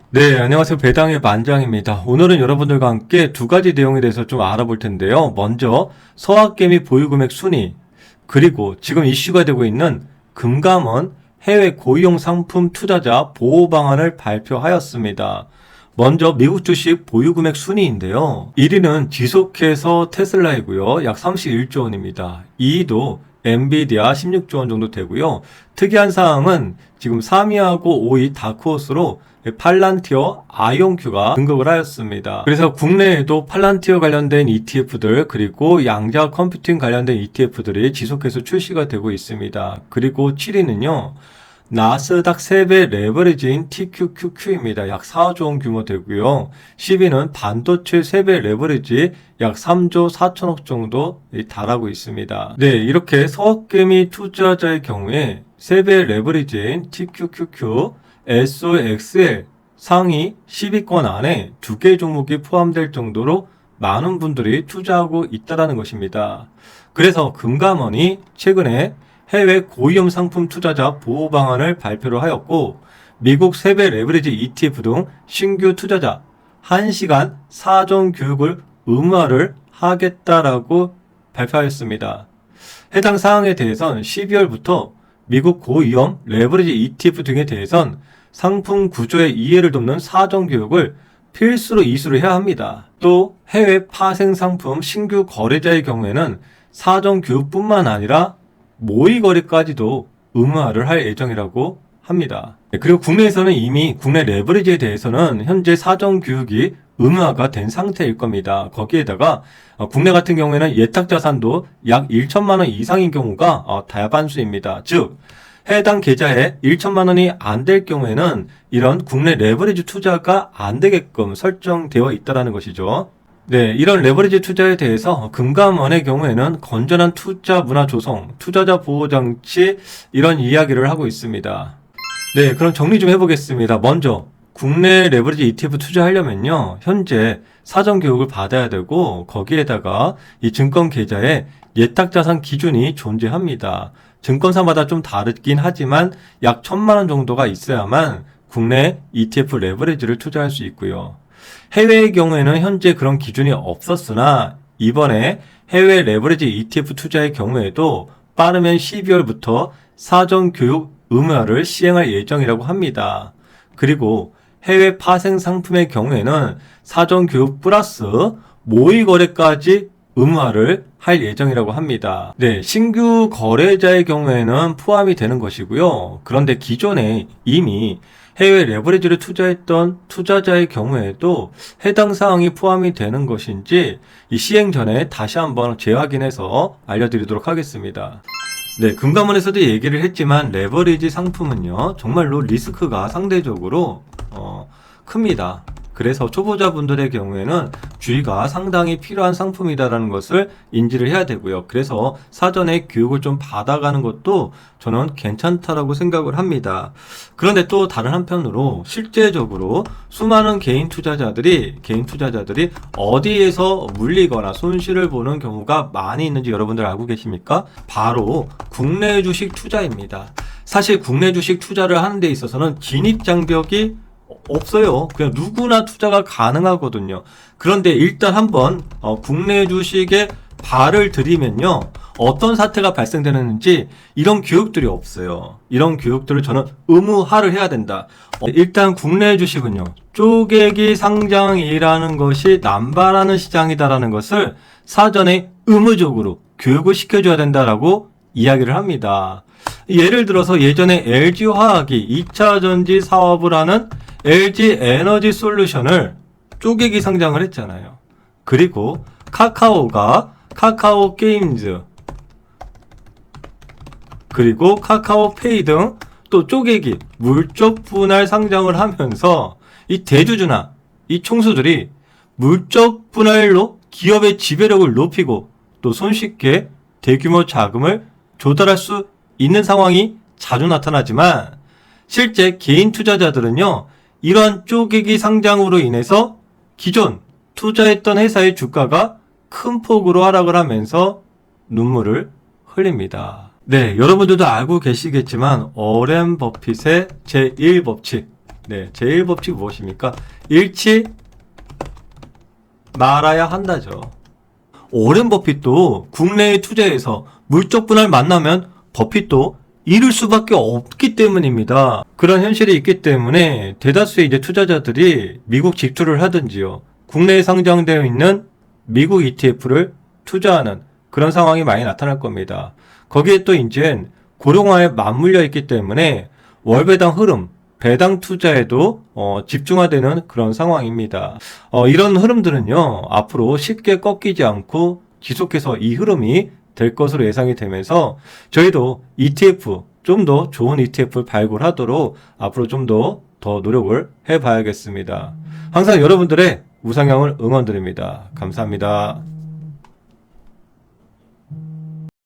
네, 안녕하세요. 배당의 만장입니다. 오늘은 여러분들과 함께 두 가지 내용에 대해서 좀 알아볼 텐데요. 먼저 서학개미 보유금액 순위, 그리고 지금 이슈가 되고 있는 금감원 해외 고위험 상품 투자자 보호 방안을 발표하였습니다. 먼저 미국 주식 보유금액 순위인데요. 1위는 지속해서 테슬라이고요. 약 31조 원입니다. 2위도 엔비디아 16조 원 정도 되고요. 특이한 사항은 지금 3위하고 5위 다크호스로 팔란티어 아이온큐가 등극을 하였습니다. 그래서 국내에도 팔란티어 관련된 ETF들 그리고 양자 컴퓨팅 관련된 ETF들이 지속해서 출시가 되고 있습니다. 그리고 7위는요. 나스닥 3배 레버리지인 TQQQ입니다. 약 4조 원 규모 되고요. 10위는 반도체 3배 레버리지 약 3조 4천억 정도 달하고 있습니다. 네, 이렇게 서학개미 투자자의 경우에 3배 레버리지인 TQQQ, SOXL 상위 10위권 안에 2개 종목이 포함될 정도로 많은 분들이 투자하고 있다는 것입니다. 그래서 금감원이 최근에 해외 고위험 상품 투자자 보호 방안을 발표를 하였고 미국 3배 레버리지 ETF 등 신규 투자자 1시간 사전 교육을 의무화를 하겠다라고 발표하였습니다. 해당 사항에 대해선 12월부터 미국 고위험 레버리지 ETF 등에 대해선 상품 구조의 이해를 돕는 사전 교육을 필수로 이수를 해야 합니다. 또 해외 파생 상품 신규 거래자의 경우에는 사전 교육뿐만 아니라 모의 거래까지도 의무화를 할 예정이라고 합니다. 그리고 국내에서는 이미 국내 레버리지에 대해서는 현재 사전 교육이 의무화가 된 상태일 겁니다. 거기에다가 국내 같은 경우에는 예탁 자산도 약 1천만 원 이상인 경우가 다반수입니다. 즉 해당 계좌에 1천만 원이 안 될 경우에는 이런 국내 레버리지 투자가 안 되게끔 설정되어 있다는 것이죠. 네, 이런 레버리지 투자에 대해서 금감원의 경우에는 건전한 투자 문화 조성, 투자자 보호 장치 이런 이야기를 하고 있습니다. 네, 그럼 정리 좀 해보겠습니다. 먼저 국내 레버리지 ETF 투자하려면요, 현재 사전 교육을 받아야 되고 거기에다가 이 증권 계좌에 예탁 자산 기준이 존재합니다. 증권사마다 좀 다르긴 하지만 약 1,000만 원 정도가 있어야만 국내 ETF 레버리지를 투자할 수 있고요. 해외의 경우에는 현재 그런 기준이 없었으나 이번에 해외 레버리지 ETF 투자의 경우에도 빠르면 12월부터 사전 교육 의무화를 시행할 예정이라고 합니다. 그리고 해외 파생 상품의 경우에는 사전 교육 플러스 모의 거래까지 의무화를 할 예정이라고 합니다. 네, 신규 거래자의 경우에는 포함이 되는 것이고요. 그런데 기존에 이미 해외 레버리지를 투자했던 투자자의 경우에도 해당 사항이 포함이 되는 것인지 이 시행 전에 다시 한번 재확인해서 알려드리도록 하겠습니다. 네, 금감원에서도 얘기를 했지만 레버리지 상품은요, 정말로 리스크가 상대적으로 큽니다. 그래서 초보자분들의 경우에는 주의가 상당히 필요한 상품이다라는 것을 인지를 해야 되고요. 그래서 사전에 교육을 좀 받아가는 것도 저는 괜찮다라고 생각을 합니다. 그런데 또 다른 한편으로 실제적으로 수많은 개인 투자자들이 어디에서 물리거나 손실을 보는 경우가 많이 있는지 여러분들 알고 계십니까? 바로 국내 주식 투자입니다. 사실 국내 주식 투자를 하는 데 있어서는 진입 장벽이 없어요. 그냥 누구나 투자가 가능하거든요. 그런데 일단 한번 국내 주식에 발을 들이면요, 어떤 사태가 발생되는지 이런 교육들이 없어요. 이런 교육들을 저는 의무화를 해야 된다. 일단 국내 주식은요, 쪼개기 상장이라는 것이 남발하는 시장이다라는 것을 사전에 의무적으로 교육을 시켜줘야 된다라고 이야기를 합니다. 예를 들어서 예전에 LG화학이 2차 전지 사업을 하는 LG 에너지 솔루션을 쪼개기 상장을 했잖아요. 그리고 카카오가 카카오 게임즈, 그리고 카카오페이 등 또 쪼개기, 물적 분할 상장을 하면서 이 대주주나 이 총수들이 물적 분할로 기업의 지배력을 높이고 또 손쉽게 대규모 자금을 조달할 수 있는 상황이 자주 나타나지만 실제 개인 투자자들은요, 이러한 쪼개기 상장으로 인해서 기존 투자했던 회사의 주가가 큰 폭으로 하락을 하면서 눈물을 흘립니다. 네, 여러분들도 알고 계시겠지만 워렌 버핏의 제1법칙, 네, 제1법칙 무엇입니까? 잃지 말아야 한다죠. 오랜 버핏도 국내의 투자에서 물적 분할 만나면 버핏도 잃을 수밖에 없기 때문입니다. 그런 현실이 있기 때문에 대다수의 이제 투자자들이 미국 직투를 하든지요, 국내에 상장되어 있는 미국 ETF를 투자하는 그런 상황이 많이 나타날 겁니다. 거기에 또 이제 고령화에 맞물려 있기 때문에 월배당 흐름, 배당 투자에도 집중화되는 그런 상황입니다. 이런 흐름들은요, 앞으로 쉽게 꺾이지 않고 지속해서 이 흐름이 될 것으로 예상이 되면서 저희도 ETF, 좀 더 좋은 ETF를 발굴하도록 앞으로 좀 더 노력을 해봐야겠습니다. 항상 여러분들의 우상향을 응원드립니다. 감사합니다.